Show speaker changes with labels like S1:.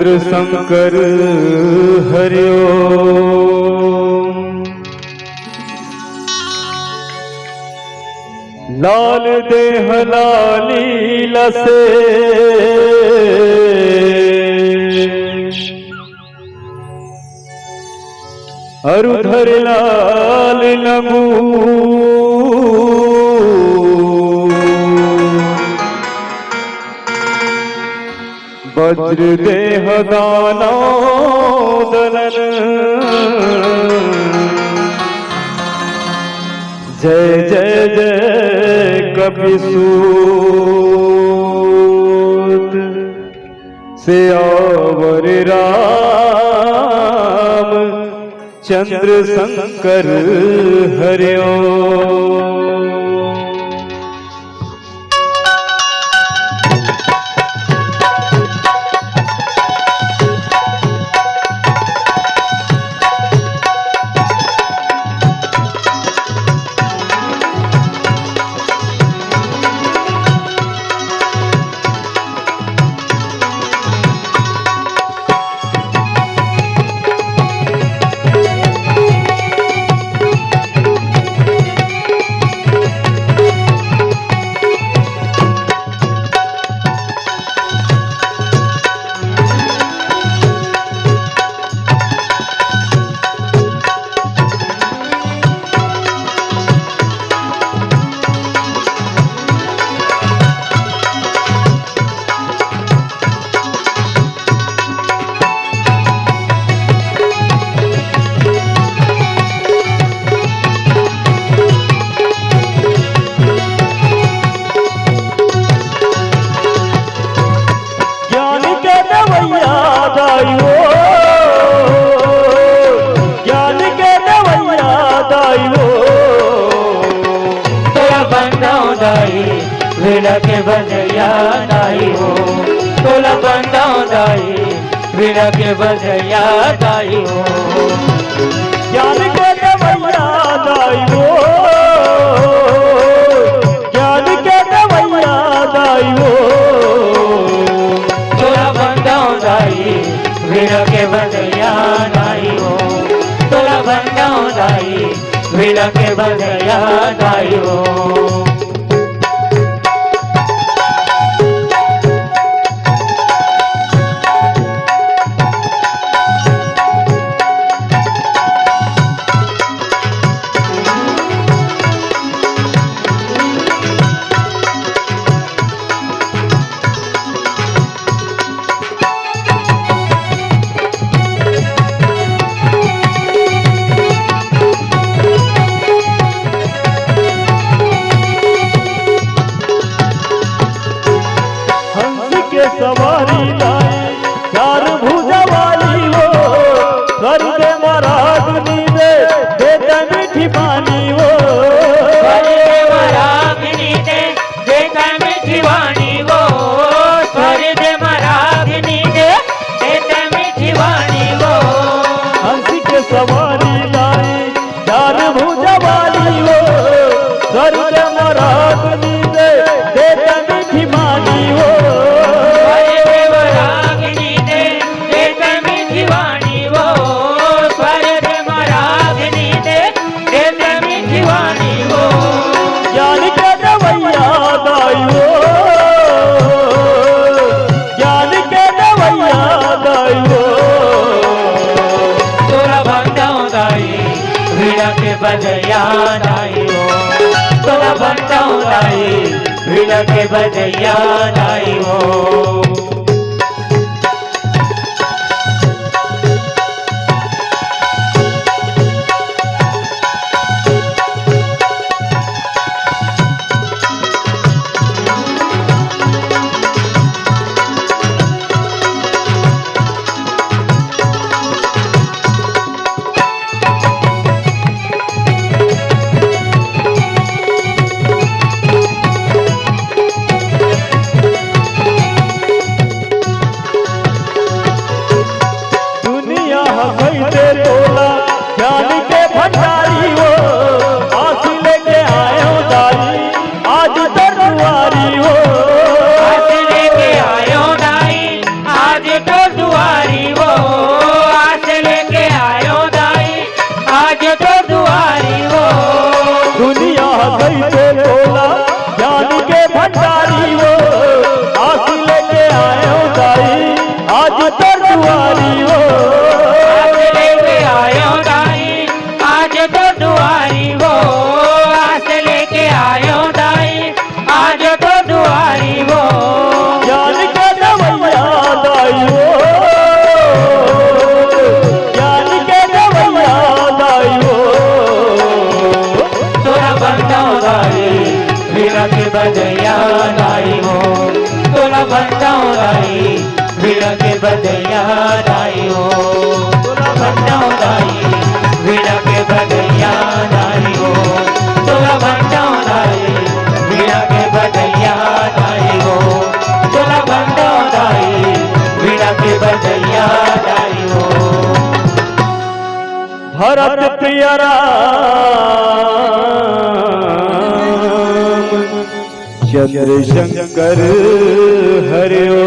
S1: चंद्र शंकर हरि ओम। लाल देह लाली लसे अरुधर लाल नमू वज्र देह दानो दलन जय जय जय कपिसूत सियावर राम चंद्र शंकर हरि ओम। ज्ञान के दवैया दाइयो तोला बंदाओ दाई वीणा के बजैया दाइयो तोला बंदाओ दाई वीणा के बजैया दाइयो ज्ञान के दवैया दाइयो ज्ञान के दवैया दाइयो तोला बंदाओ दाई वीणा के बजैया दाइयो तोला बंदाओ दाई वीणा के बजैया दाइयो। सवारी लाए चार भुजा वाली वो स्वर्ग मराग्नि दे देता मीठी पानी वो स्वर्ग मराग्नि दे देता मीठी वाणी वो स्वर्ग मराग्नि दे देता मीठी वाणी वो। हंसी के सवारी लाए चार भुजा वाली वो स्वर्ग मराग्नि दे देता मीठी पानी वो बजैया दाइयो तोला बंदाओ दाई वीणा के बजैया दाइयो। दुआ बजैया दाई हो तोला बंदाऊं दाई वीणा के बजैया दाई हो तोला बंदाऊं दाई वीणा के बजैया दाई हो तोला बंदाऊं दाई वीणा के बजैया दाई हो तोला बंदाऊं दाई वीणा के बजैया दाई हो।
S2: भरत प्रिय राम चंद्र शंकर हरिओ।